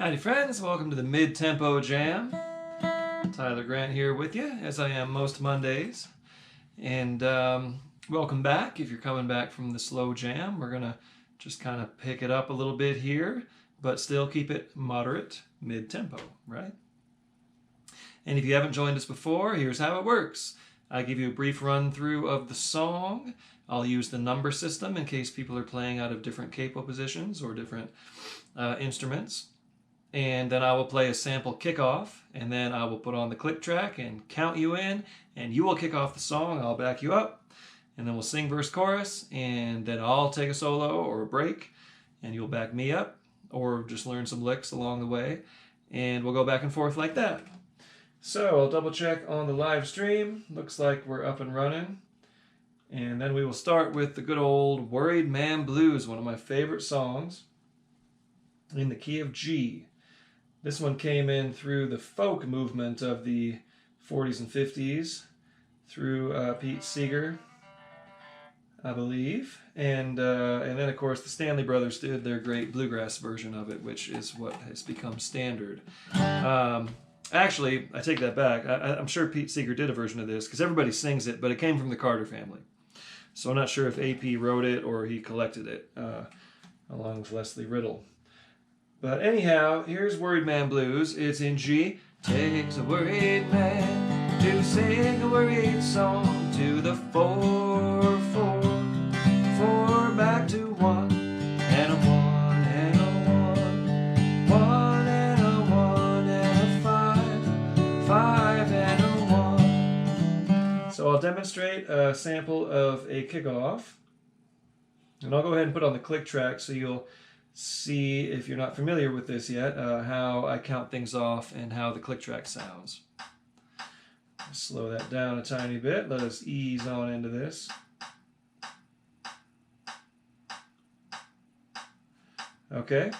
Howdy friends, welcome to the Mid-Tempo Jam. Tyler Grant here with you, as I am most Mondays. And welcome back. If you're coming back from the slow jam, we're going to just kind of pick it up a little bit here, but still keep it moderate, mid-tempo, right? And if you haven't joined us before, here's how it works. I give you a brief run through of the song. I'll use the number system in case people are playing out of different capo positions or different instruments. And then I will play a sample kickoff, and then I will put on the click track and count you in, and you will kick off the song. I'll back you up, and then we'll sing verse chorus, and then I'll take a solo or a break, and you'll back me up, or just learn some licks along the way, and we'll go back and forth like that. So I'll double check on the live stream. Looks like we're up and running. And then we will start with the good old Worried Man Blues, one of my favorite songs, in the key of G. This one came in through the folk movement of the 40s and 50s, through Pete Seeger, I believe. And then, of course, the Stanley Brothers did their great bluegrass version of it, which is what has become standard. Actually, I take that back. I'm sure Pete Seeger did a version of this, because everybody sings it, but it came from the Carter family. So I'm not sure if AP wrote it or he collected it, along with Leslie Riddle. But anyhow, here's Worried Man Blues. It's in G. Takes a worried man to sing a worried song to the 4, 4, 4 back to 1, and a 1, and a 1, 1 and a 1, and a 5, 5 and a 1. So I'll demonstrate a sample of a kickoff. And I'll go ahead and put on the click track so you'll see, if you're not familiar with this yet, how I count things off and how the click track sounds. Slow that down a tiny bit. Let us ease on into this. Okay,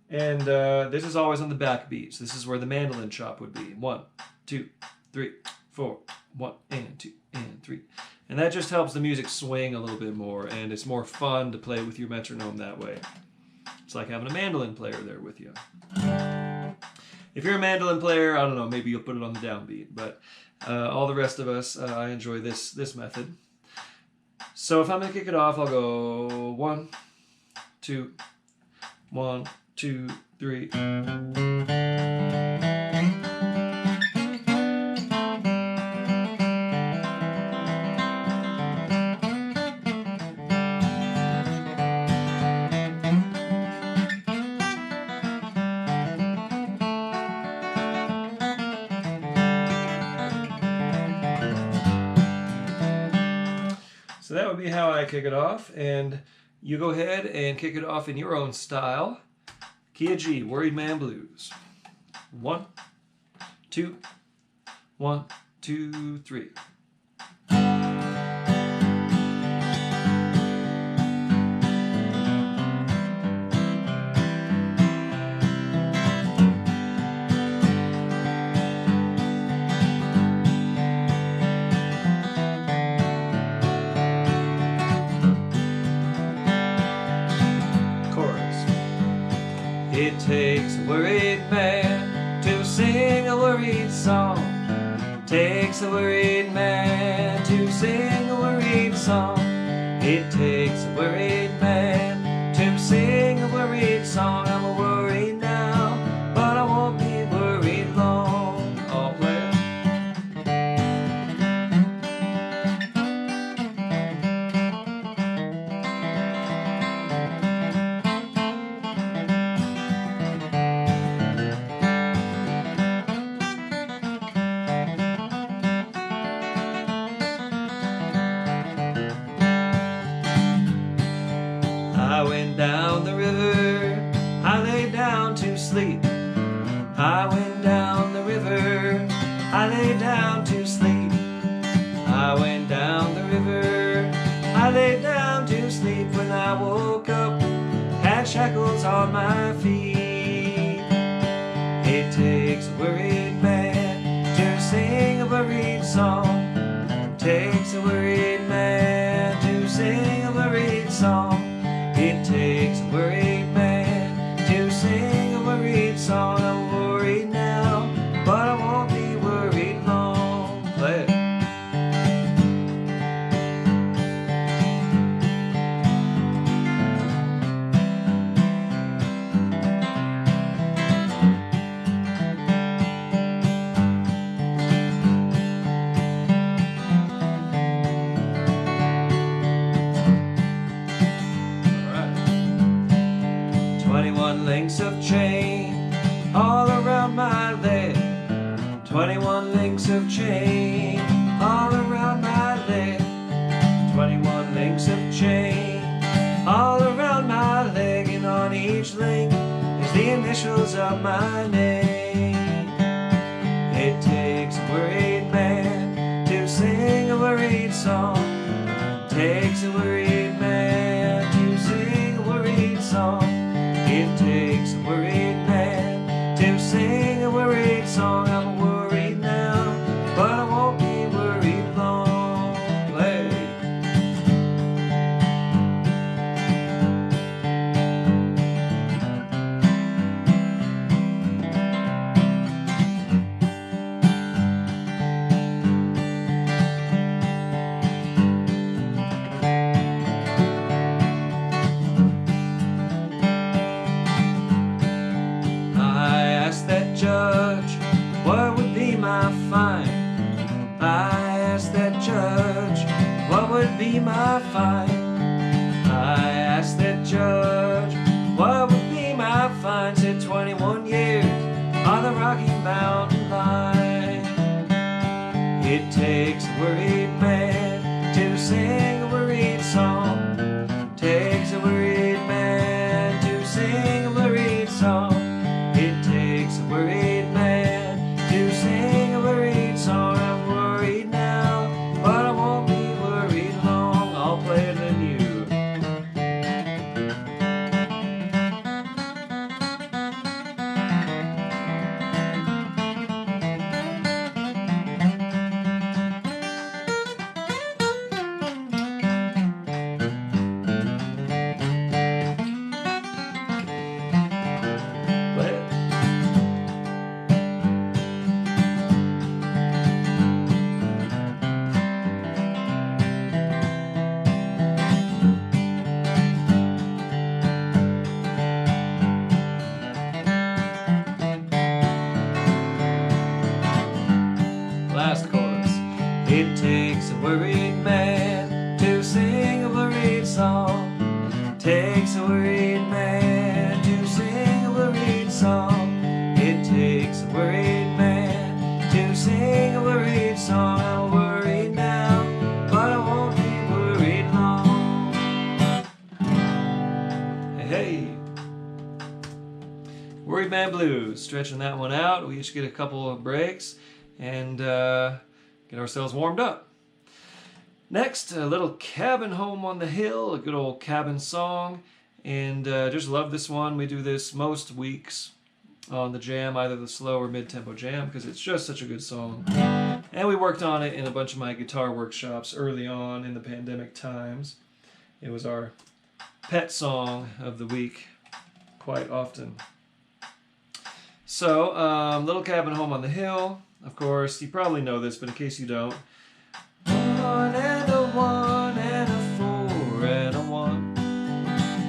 and this is always on the back beats. This is where the mandolin chop would be. 1, 2, 3, 4, 1 and 2 and 3. And that just helps the music swing a little bit more, and it's more fun to play with your metronome that way. It's like having a mandolin player there with you. If you're a mandolin player, I don't know, maybe you'll put it on the downbeat, but all the rest of us, I enjoy this method. So if I'm going to kick it off, I'll go 1, 2, 1, 2, 3. So that would be how I kick it off, and you go ahead and kick it off in your own style. Key of G, Worried Man Blues. 1, 2, 1, 2, 3. It takes a worried man to sing a worried song. Takes a worried man to sing a worried song. It takes a worried man to sing a worried song. I'm worried now, but I won't be worried long. All play. I went down the river, I lay down to sleep. I went down the river, I lay down to sleep. I went down the river, I lay down to sleep. When I woke up, had shackles on my feet. It takes a worried man to sing a worried song. Takes a worried man to sing a worried song. It takes a worried man to sing a worried song. links of chain all around my leg. 21 links of chain all around my leg. 21 links of chain all around my leg, and on each link is the initials of my name. It takes a worried man to sing a worried song. Takes a worried man to sing a worried song. It takes a worried man to sing a worried song. I'm worried now, but I won't be worried long. Play. Judge, what would be my fine? I asked that judge, what would be my fine? I asked that judge, what would be my fine? Said 21 years on the Rocky Mountain line. It takes a worried man to sing a worried song. Takes a worried man to sing a worried song. It takes a worried man to sing a worried song. I'm worried now, but I won't be worried long. I'll play it in you. Last chorus. It takes a worried man to sing a worried song. Takes a worried man to sing a worried song. It takes a worried man to sing a worried song. I'm worried now, but I won't be worried long. Hey, Worried Man Blues. Stretching that one out. We each get a couple of breaks and get ourselves warmed up. Next, a little Cabin Home on the Hill, a good old cabin song, and just love this one. We do this most weeks on the jam, either the slow or mid-tempo jam, because it's just such a good song. And we worked on it in a bunch of my guitar workshops early on in the pandemic times. It was our pet song of the week quite often. So, Little Cabin Home on the Hill. Of course, you probably know this, but in case you don't. 1 and a 1 and a 4 and a 1.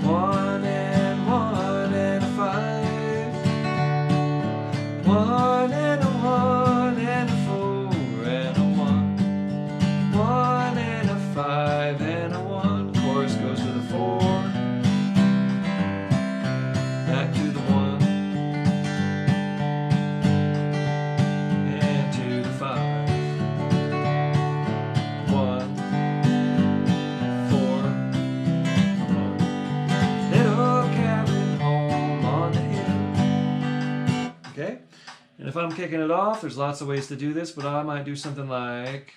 1 and 1 and a 5. 1 and a 1 and a 4 and a 1. 1 and a 5 and a 1. Chorus goes to the 4. Back to the 1. And if I'm kicking it off, there's lots of ways to do this, but I might do something like...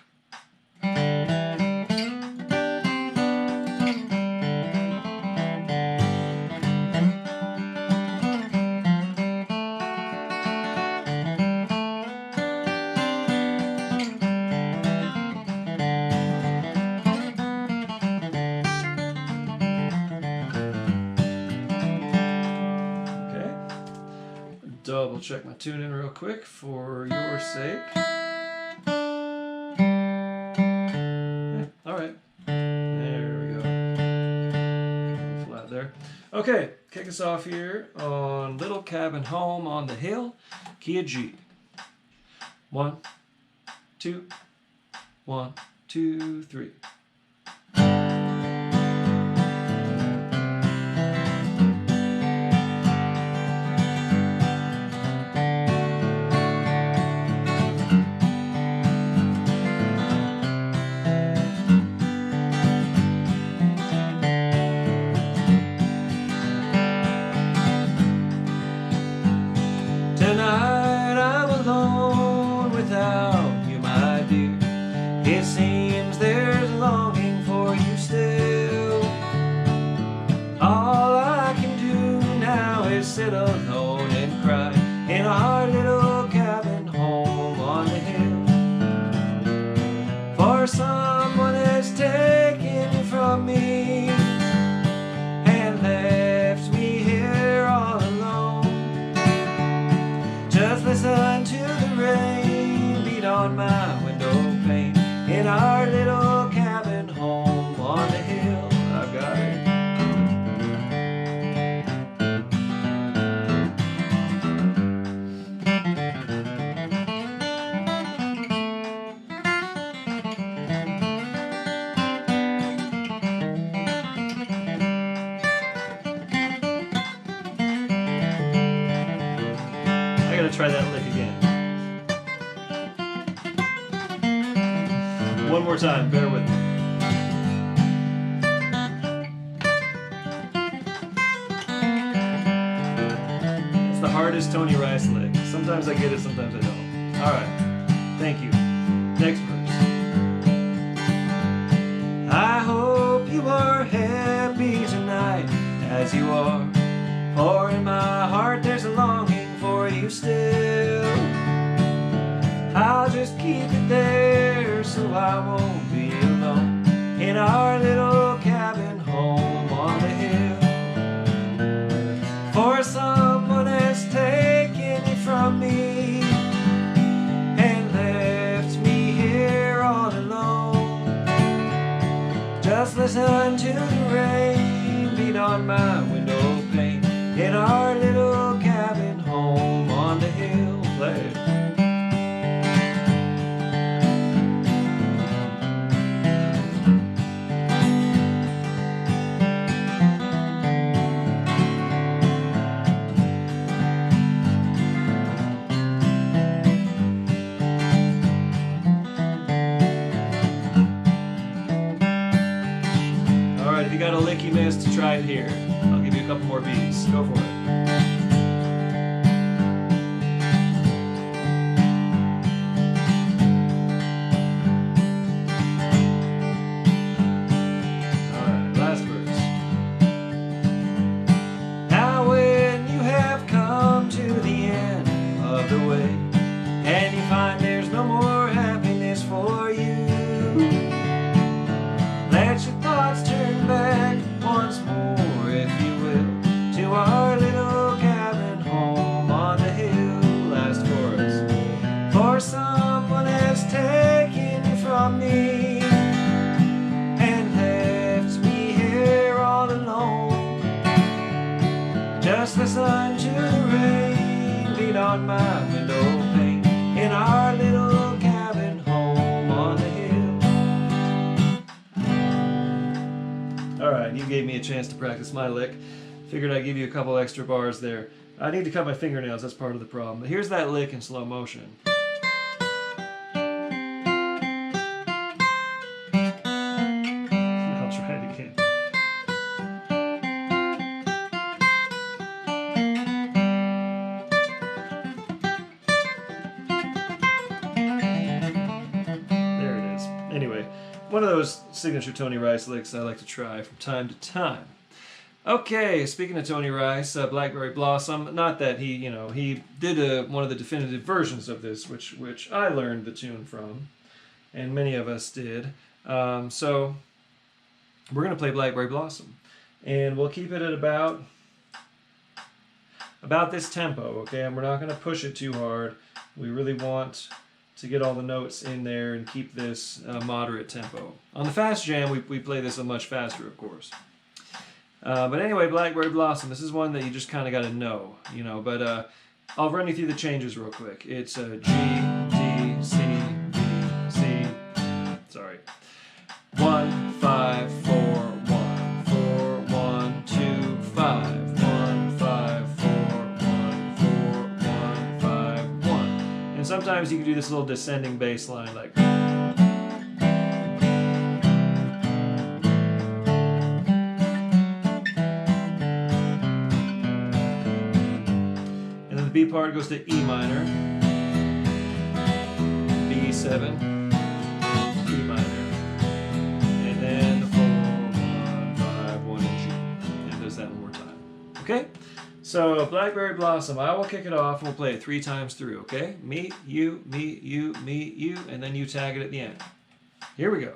Double check my tune in real quick for your sake. All right, there we go. Flat there. Okay, kick us off here on Little Cabin Home on the Hill, key of G. 1, 2, 1, 2, 3. to try that lick again. One more time, bear with me. It's the hardest Tony Rice lick. Sometimes I get it, sometimes I don't. Alright, thank you. Next verse. I hope you are happy tonight as you are, for in my heart there's a longing for you still. I'll just keep it there so I won't be alone in our little cabin home on the hill. For someone has taken you from me and left me here all alone. Just listen to the rain beat on my window pane in our little cabin home on the hill. Play it. Alright, if you got a lick you missed, try it here. I'll give you a couple more beats. Go for it. Alright, last verse. Now when you have come to the end of the way and you find there's no more happiness for you, let your thoughts turn back once more, if you will, to our little cabin home on the hill. Last chorus. For someone has taken you from me and left me here all alone. Just listen to the rain beat on my window pane in our little cabin home on the hill. Alright, you gave me a chance to practice my lick. Figured I'd give you a couple extra bars there. I need to cut my fingernails, that's part of the problem. But here's that lick in slow motion. I'll try it again. There it is. Anyway, one of those signature Tony Rice licks I like to try from time to time. Okay, speaking of Tony Rice, Blackberry Blossom, not that he did one of the definitive versions of this, which I learned the tune from, and many of us did. So we're going to play Blackberry Blossom, and we'll keep it at about this tempo, okay? And we're not going to push it too hard. We really want to get all the notes in there and keep this moderate tempo. On the fast jam, we play this a much faster, of course. But anyway, Blackberry Blossom, this is one that you just kind of got to know, but I'll run you through the changes real quick. It's G, D, C, D, C, sorry. 1, 5, 4, 1, 4, 1, 2, 5, 1, 5, 4, 1, 4, 1, 5, 1. And sometimes you can do this little descending bass line like... B part goes to E minor, B7, E minor, and then the 4, 1, 5, 1, and G. And does that one more time. Okay? So, Blackberry Blossom, I will kick it off and we'll play it 3 times through, okay? Me, you, and then you tag it at the end. Here we go.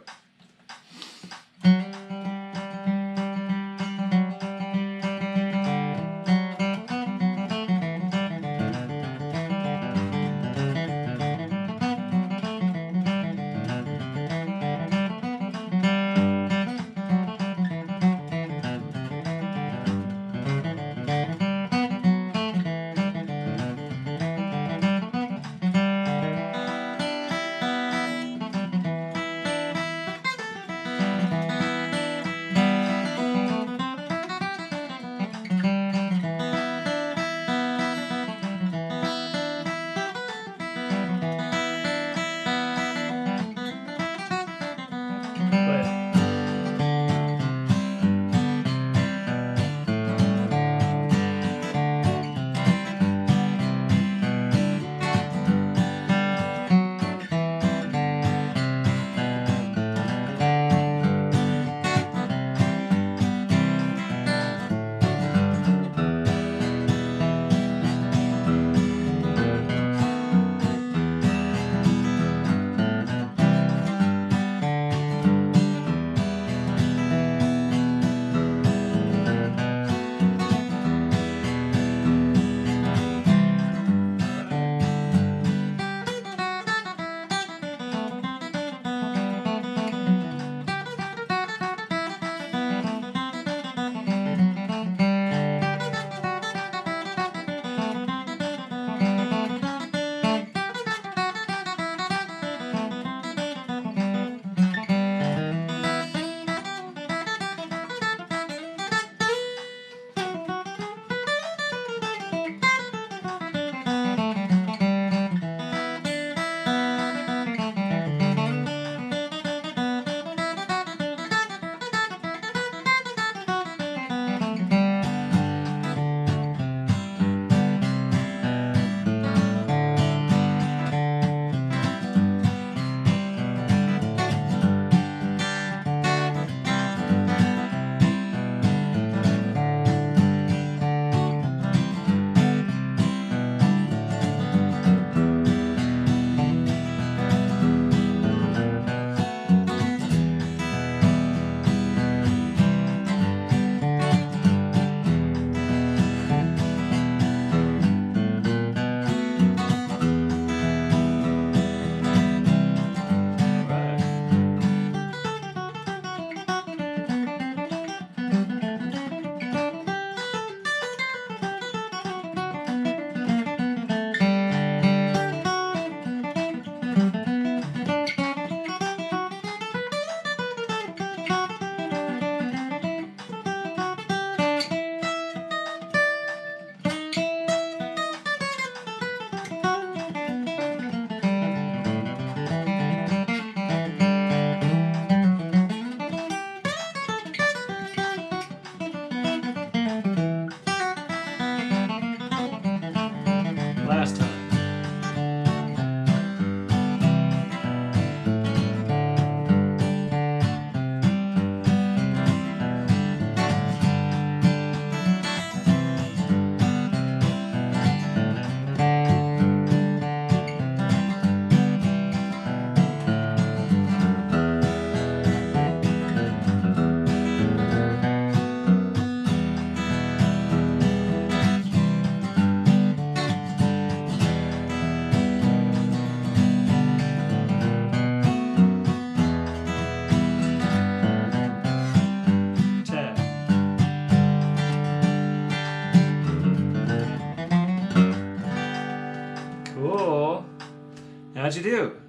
do.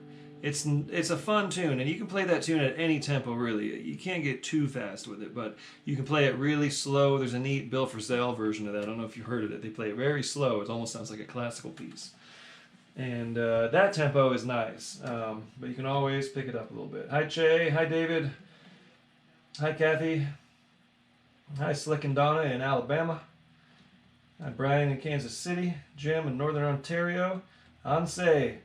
It's a fun tune, and you can play that tune at any tempo, really. You can't get too fast with it, but you can play it really slow. There's a neat Bill Frisell version of that. I don't know if you heard of it. They play it very slow. It almost sounds like a classical piece. And that tempo is nice, but you can always pick it up a little bit. Hi, Che. Hi, David. Hi, Kathy. Hi, Slick and Donna in Alabama. Hi, Brian in Kansas City. Jim in Northern Ontario. Ansei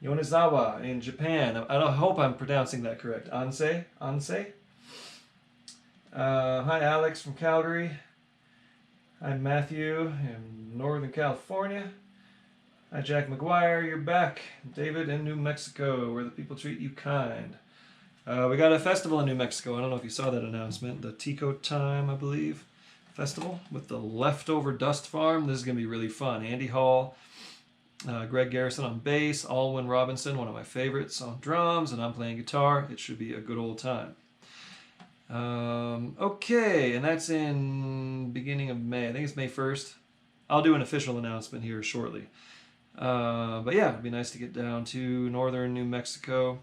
Yonizawa in Japan. I hope I'm pronouncing that correct. Ansei? Ansei? Hi, Alex from Calgary. Hi, Matthew in Northern California. Hi, Jack McGuire. You're back. David in New Mexico, where the people treat you kind. We got a festival in New Mexico. I don't know if you saw that announcement. The Tico Time, I believe, festival with the Leftover Dust Farm. This is going to be really fun. Andy Hall, Greg Garrison on bass, Alwyn Robinson, one of my favorites, on drums, and I'm playing guitar. It should be a good old time. Okay, and that's in beginning of May. I think it's May 1st. I'll do an official announcement here shortly. But yeah, it'd be nice to get down to northern New Mexico.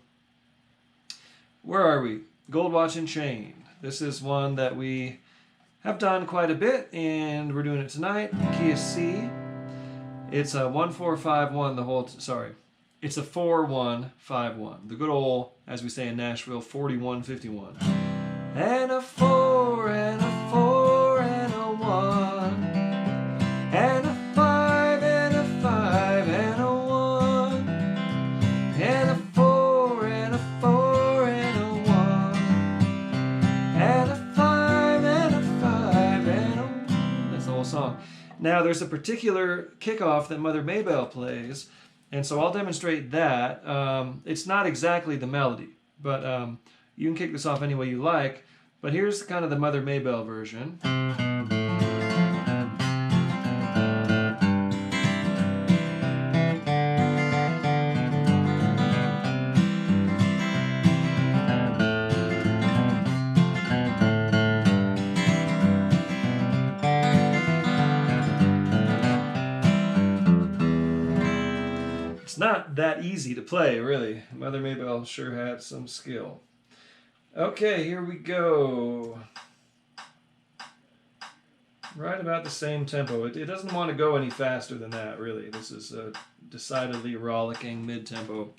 Where are we? Gold Watch and Chain. This is one that we have done quite a bit, and we're doing it tonight. Key is C. It's a 1-4-5-1 the whole, sorry. It's a 4-1-5-1. The good old, as we say in Nashville, 41-51. And a 4 and a 4 and a 1. And a 5 and a 5 and a 1. And a 4 and a 4 and a 1. And a 5 and a 5 and a 1. That's the whole song. Now, there's a particular kickoff that Mother Maybelle plays, and so I'll demonstrate that. It's not exactly the melody, but you can kick this off any way you like. But here's kind of the Mother Maybelle version. Not that easy to play, really. Mother Maybelle sure had some skill. Okay, here we go. Right about the same tempo. It doesn't want to go any faster than that, really. This is a decidedly rollicking mid-tempo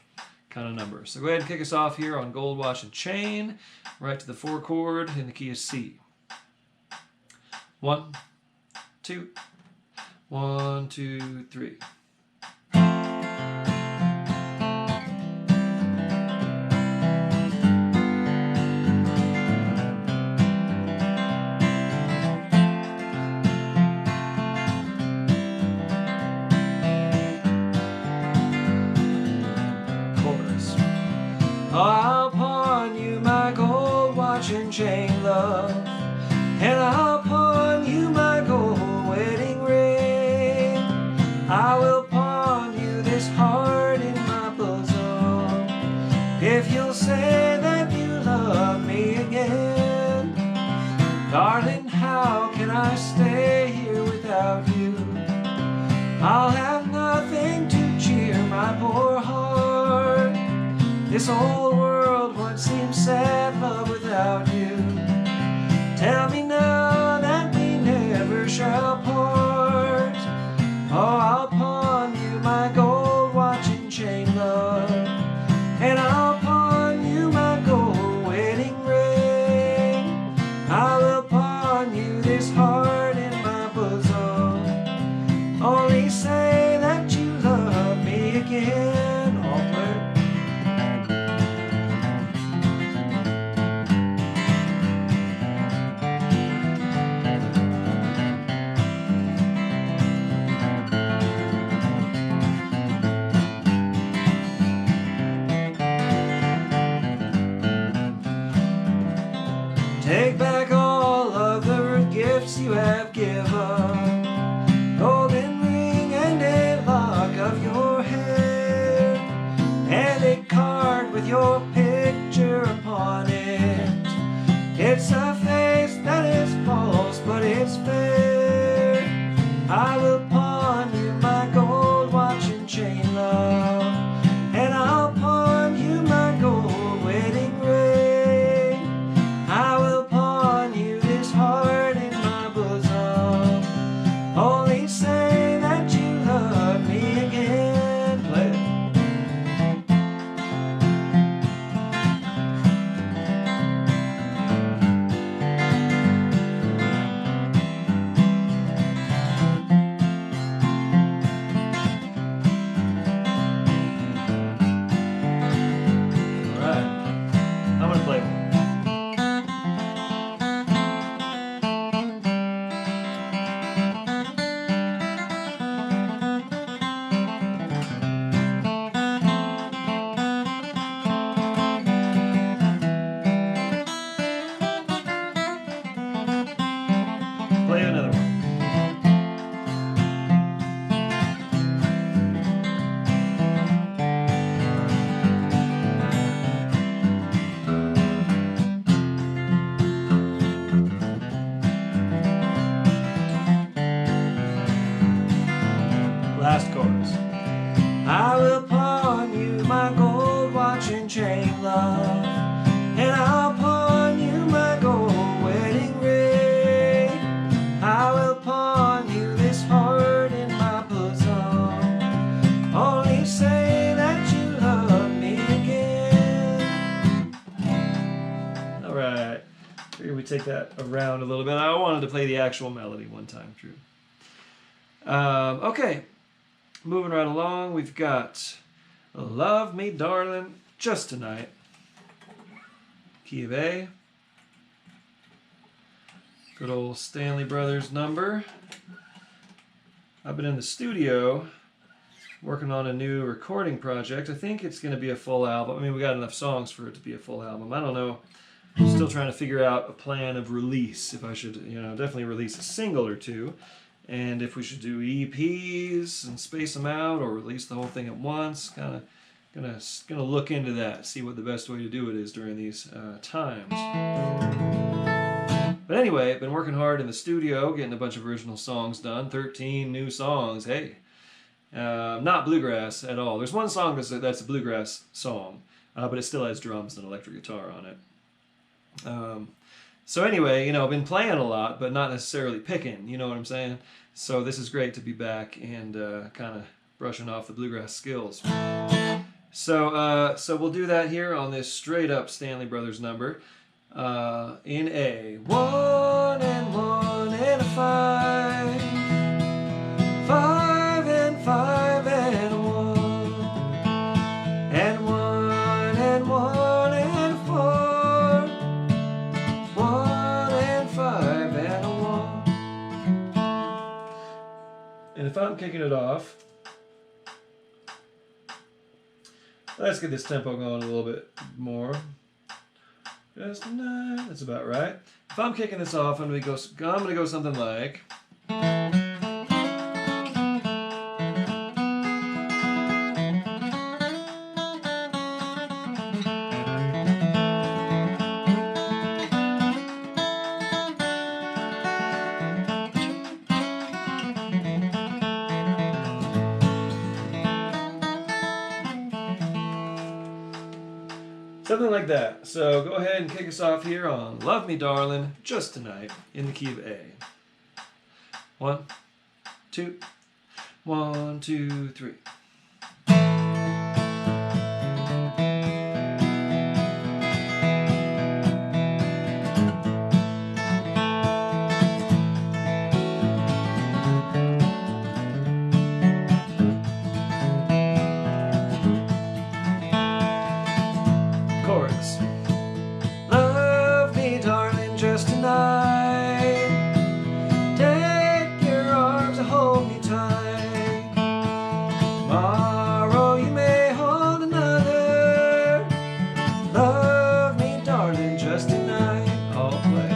kind of number. So go ahead and kick us off here on Gold Watch and Chain, right to the 4 chord in the key of C. 1, 2, 1, 2, 3. I'll pawn you my gold watch and chain, love, and I'll pawn you my gold wedding ring. I will pawn you this heart in my bosom, if you'll say that you love me again. Darling, how can I stay here without you? I'll have nothing to cheer my poor heart. This whole world would seem sad, love, without you. Tell me now that we never shall part. Oh, I'll pawn you my gold watch and chain, love, and I'll pawn you my gold wedding ring. I will pawn you this heart in my bosom. Only say that you love me again. All clear. Take back all of the gifts you have given, golden ring and a lock of your hair, and a card with your picture upon it. It's a face that is false, but it's fair. I will pawn you my gold watch and chain, love, and I'll pawn play another one. Last chorus. I will pawn you my gold watch and chain, love, and I'll pawn you my gold wedding ring. I will pawn you this heart in my bosom. Only say that you love me again. All right. Figure we take that around a little bit. I wanted to play the actual melody one time through. Okay. Moving right along, we've got Love Me Darlin' Just Tonight. Key of A. Good old Stanley Brothers number. I've been in the studio working on a new recording project. I think it's going to be a full album. I mean, we got enough songs for it to be a full album. I don't know. I'm still trying to figure out a plan of release. If I should, definitely release a single or two. And if we should do EPs and space them out or release the whole thing at once. Gonna look into that, see what the best way to do it is during these times. But anyway, I've been working hard in the studio, getting a bunch of original songs done. 13 new songs, hey. Not bluegrass at all. There's one song that's a bluegrass song, but it still has drums and electric guitar on it. So anyway, I've been playing a lot, but not necessarily picking, you know what I'm saying? So this is great to be back and kind of brushing off the bluegrass skills. So we'll do that here on this straight up Stanley Brothers number in A. 1 and 1 and a 5. 5 and 5 and 1. And 1 and 1 and 4. 1 and 5 and a 1. And if I'm kicking it off, let's get this tempo going a little bit more. Just tonight. That's about right. If I'm kicking this off, I'm gonna go something like. Something like that. So go ahead and kick us off here on Love Me Darlin' Just Tonight in the key of A. 1, 2, 1, 2, 3. Love me, darling, just tonight. Take your arms and hold me tight. Tomorrow you may hold another. Love me, darling, just tonight. I'll play.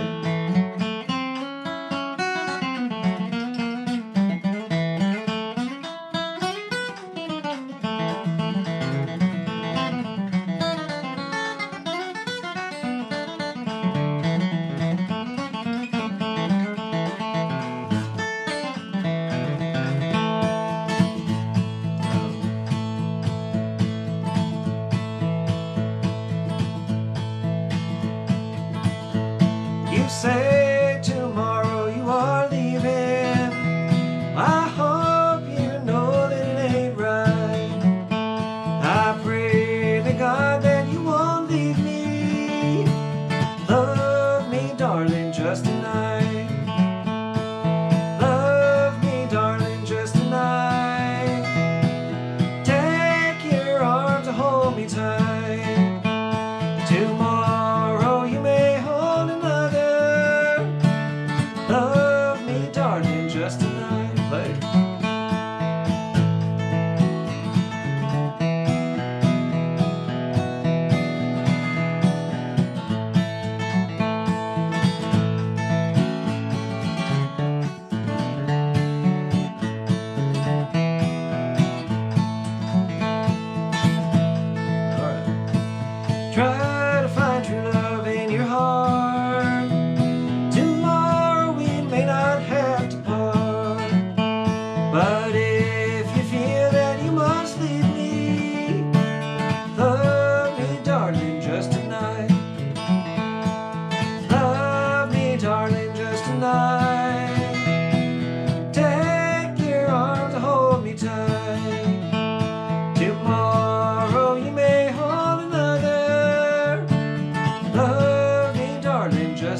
You say tomorrow you are leaving. I hope you know that it ain't right. I pray to God that you won't leave me. Love me, darling, just tonight. Love me, darling, just tonight. Take your arms and hold me tight. Tomorrow you may hold another. Love me, darling, just tonight. Play.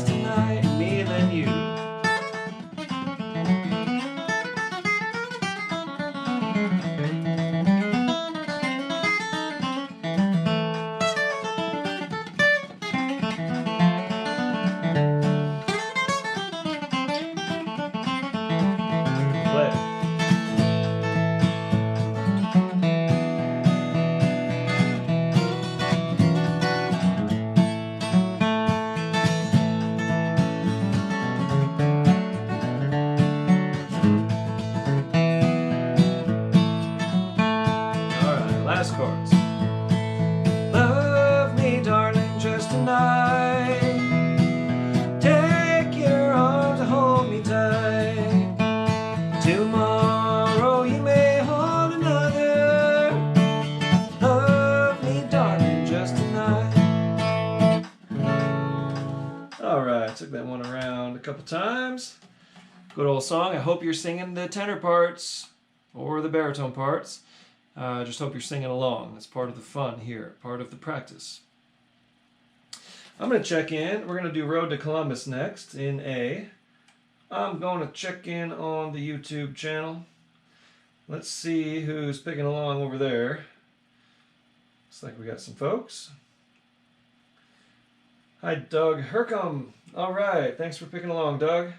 just tonight, me and then you. Last chorus. Love me, darling, just tonight. Take your arms and hold me tight. Tomorrow you may hold another. Love me, darling, just tonight. Alright, took that one around a couple times. Good old song. I hope you're singing the tenor parts or the baritone parts. Just hope you're singing along. That's part of the fun here, part of the practice. I'm going to check in. We're going to do Road to Columbus next in A. I'm going to check in on the YouTube channel. Let's see who's picking along over there. Looks like we got some folks. Hi, Doug Hercom. All right, thanks for picking along, Doug.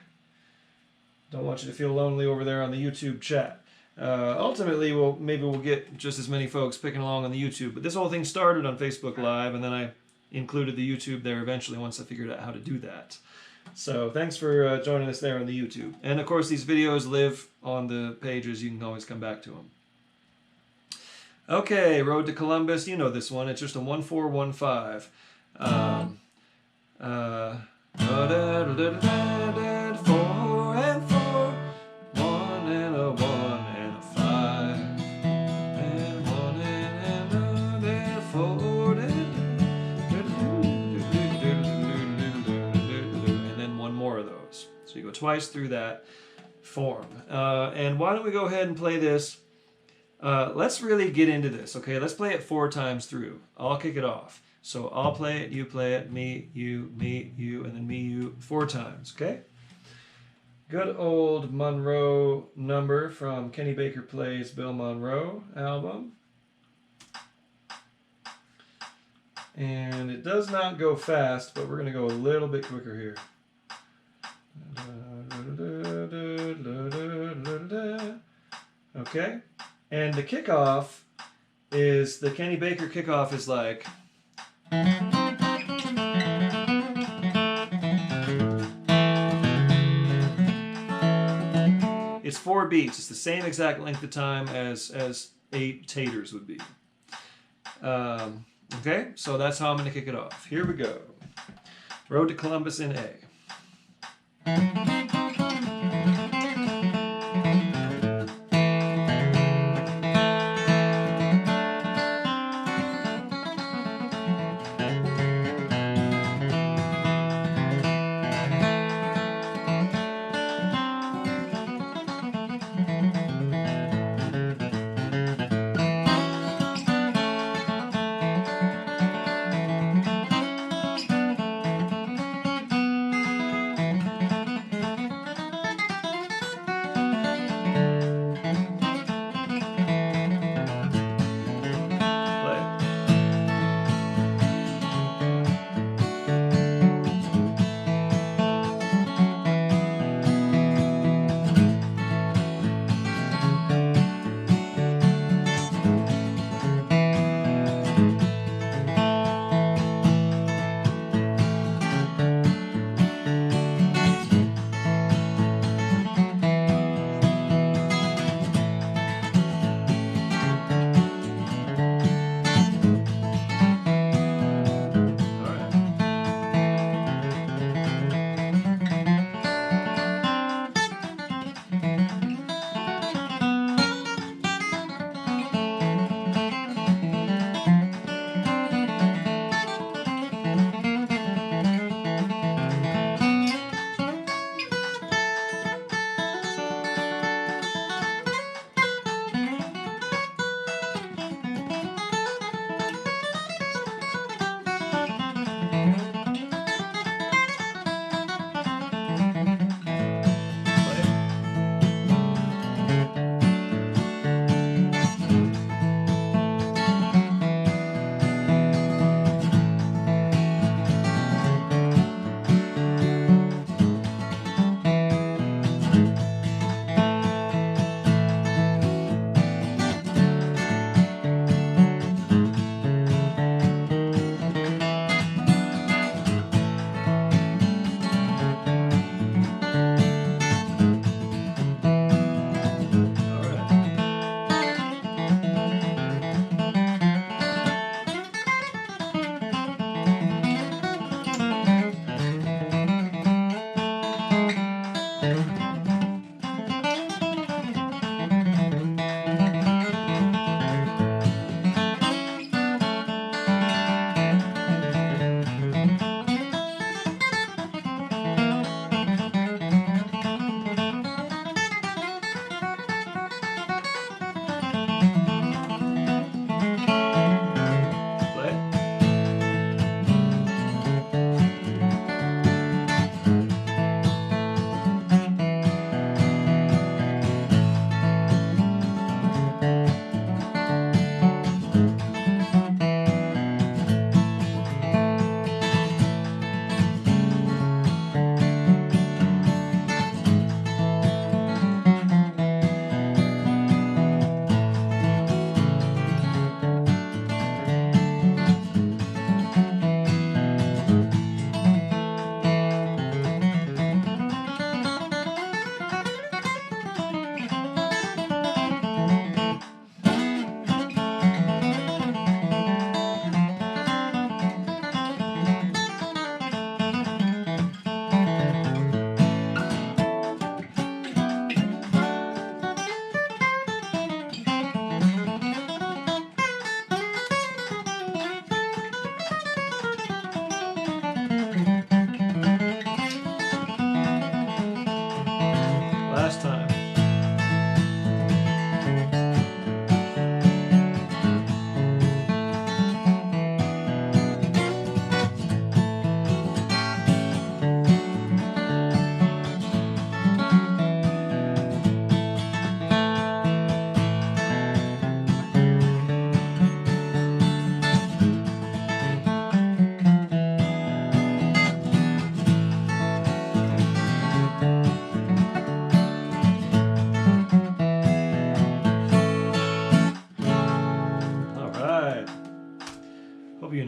Don't want you to feel lonely over there on the YouTube chat. Ultimately, maybe we'll get just as many folks picking along on the YouTube, but this whole thing started on Facebook Live, and then I included the YouTube there eventually once I figured out how to do that. So thanks for joining us there on the YouTube. And of course, these videos live on the pages. You can always come back to them. Okay, Road to Columbus. You know this one. It's just a 1-4-1-5. 4 and 4, 1 and a 1 and a 5, and 1 and a 4, and then one more of those. So you go twice through that form. And why don't we go ahead and play this? Let's really get into this, okay? Let's play it 4 times through. I'll kick it off. So I'll play it, you play it, me, you, and then me, you 4 times, okay? Good old Monroe number from Kenny Baker Plays Bill Monroe album. And it does not go fast, but we're going to go a little bit quicker here. Okay? And the kickoff is, the Kenny Baker kickoff is like... It's 4 beats. It's the same exact length of time as 8 taters would be. Okay, so that's how I'm going to kick it off. Here we go. Road to Columbus in A.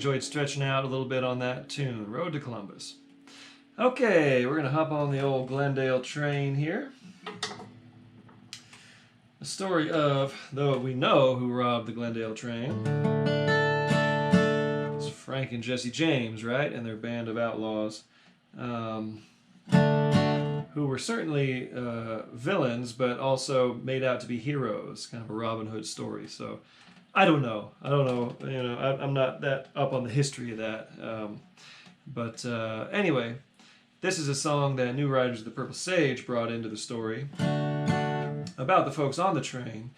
enjoyed stretching out a little bit on that tune, Road to Columbus. Okay, we're going to hop on the old Glendale Train here. The story of, though we know who robbed the Glendale Train, it's Frank and Jesse James, right? And their band of outlaws, who were certainly villains, but also made out to be heroes, kind of a Robin Hood story. So I don't know. You know, I'm not that up on the history of that. But anyway, this is a song that New Riders of the Purple Sage brought into the story about the folks on the train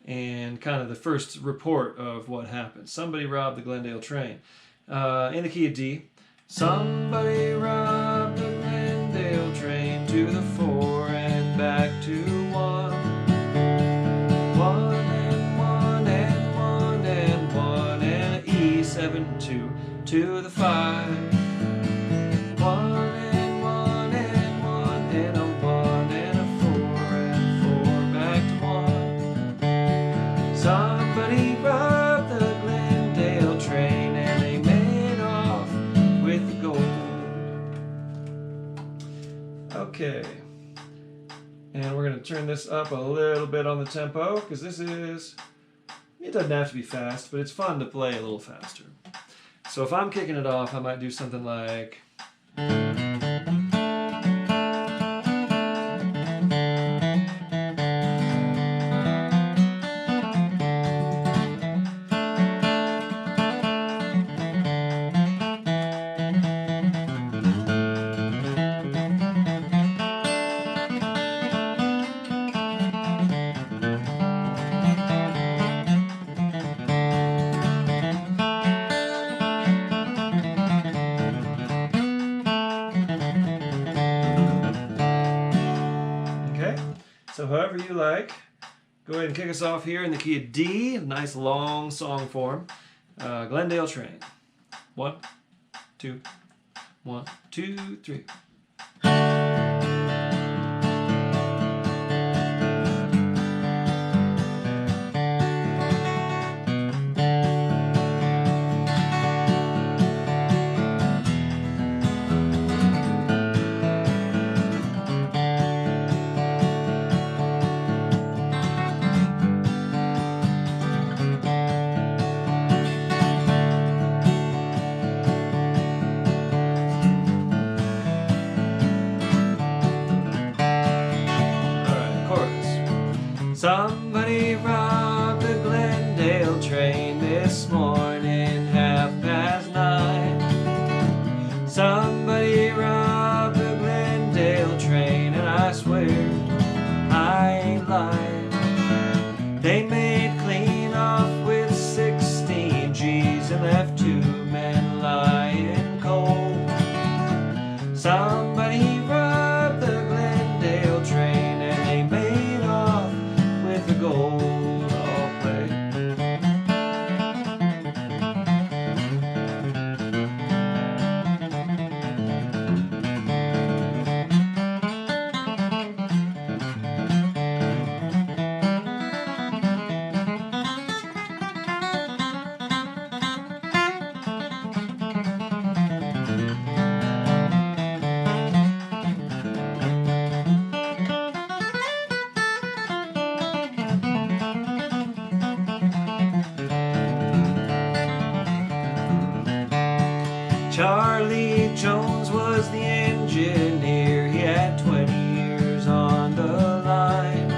and kind of the first report of what happened. Somebody robbed the Glendale Train. In the key of D. Somebody robbed the Glendale Train to the 4 and back to 1. 1 and 1 and 1 and 1 and an E72 to the 5. 1 and 1 and 1 and a 1 and a 4 and 4 back to 1. Somebody robbed the Glendale Train and they made off with the gold. Okay, and we're going to turn this up a little bit on the tempo because this is, it doesn't have to be fast, but it's fun to play a little faster. So if I'm kicking it off, I might do something like... So however you like, go ahead and kick us off here in the key of D, a nice long song form. Glendale Train. 1, 2, 1, 2, 3. Somebody robbed the Glendale Train this morning, 9:30. Somebody robbed the Glendale Train, and I swear I ain't lying. They made clean off with 16 G's and left 2 men lying cold. Somebody robbed the Glendale Train, and they made off with the gold. I'll play. Charlie Jones was the engineer. He had 20 years on the line.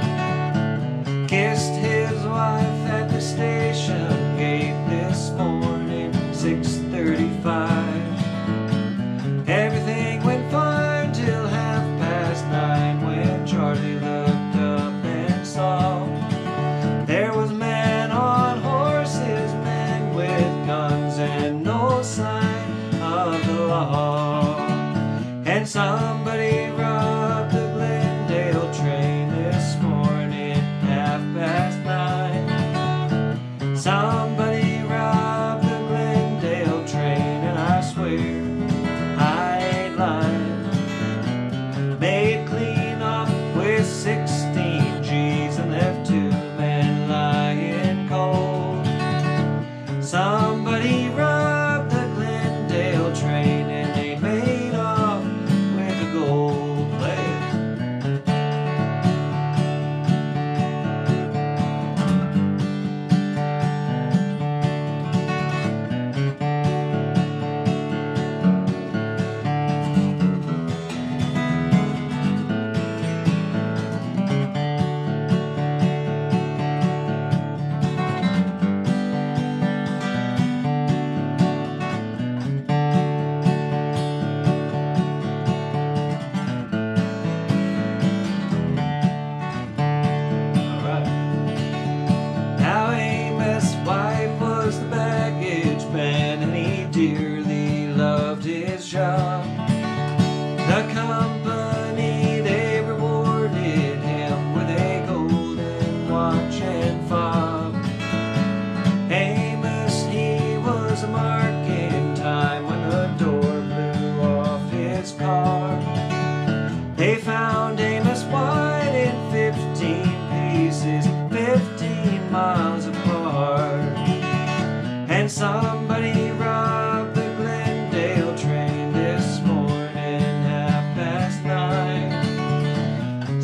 Kissed his wife at the station gate this morning, 6:35. Everything went fine till 9:30 when Charlie looked up and saw there was men on horses, men with guns, and no sign of the law. And somebody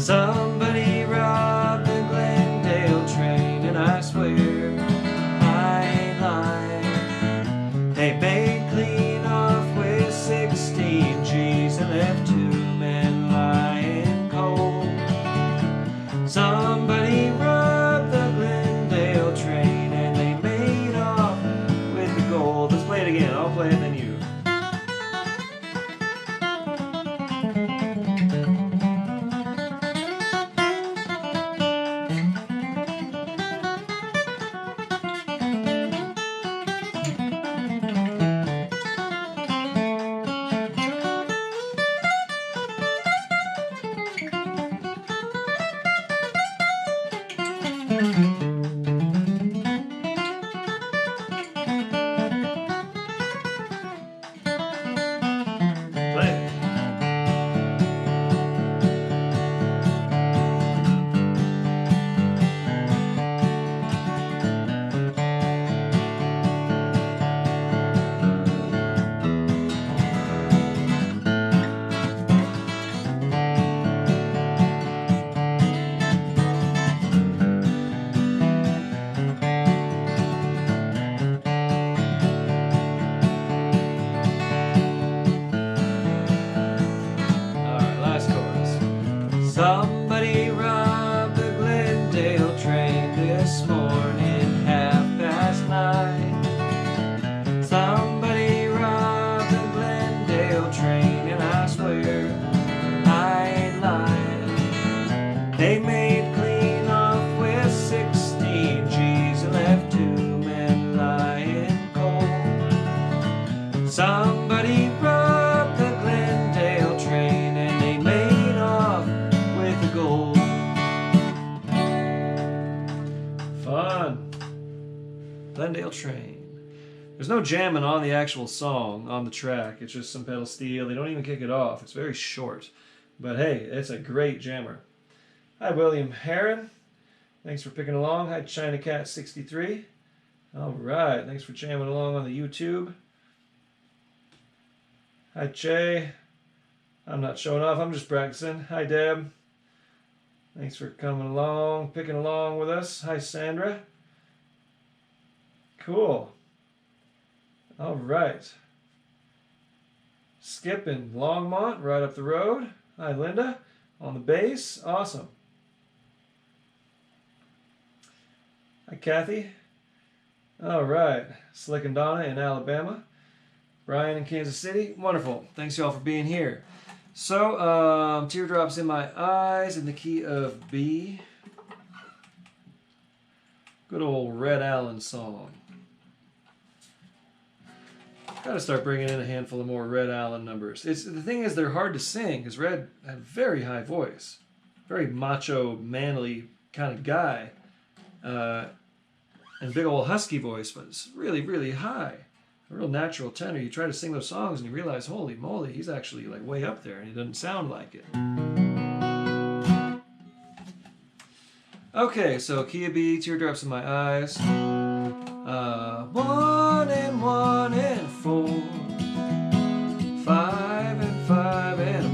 Somebody robbed the Glendale train, and I swear I ain't lying. They made clean off with 16 G's and left 2 men lying cold. Somebody robbed the Glendale train, and they made off with the gold. Let's play it again. I'll play it, then you. Somebody robbed the Glendale train this morning, 9:30. Somebody robbed the Glendale train, and I swear I ain't lying. They made clean off with 16 G's and left 2 men lying cold. Somebody robbed the Glendale train, and they made off with the gold. Fun. Glendale Train. There's no jamming on the actual song, on the track. It's just some pedal steel. They don't even kick it off. It's very short. But hey, it's a great jammer. Hi, William Heron. Thanks for picking along. Hi, ChinaCat63. All right. Thanks for jamming along on the YouTube. Hi, Che. I'm not showing off. I'm just practicing. Hi, Deb. Thanks for coming along, picking along with us. Hi, Sandra. Cool. All right. Skip in Longmont, right up the road. Hi, Linda. On the bass. Awesome. Hi, Kathy. All right. Slick and Donna in Alabama. Brian in Kansas City. Wonderful. Thanks, y'all, for being here. So, Teardrops in My Eyes in the key of B. Good old Red Allen song. Got to start bringing in a handful of more Red Allen numbers. The thing is, they're hard to sing because Red had a very high voice. Very macho, manly kind of guy. And big old husky voice, but it's really, really high. A real natural tenor. You try to sing those songs and you realize, holy moly, he's actually like way up there and he doesn't sound like it. Okay, so key of B, Teardrops in My Eyes. 1 and 1.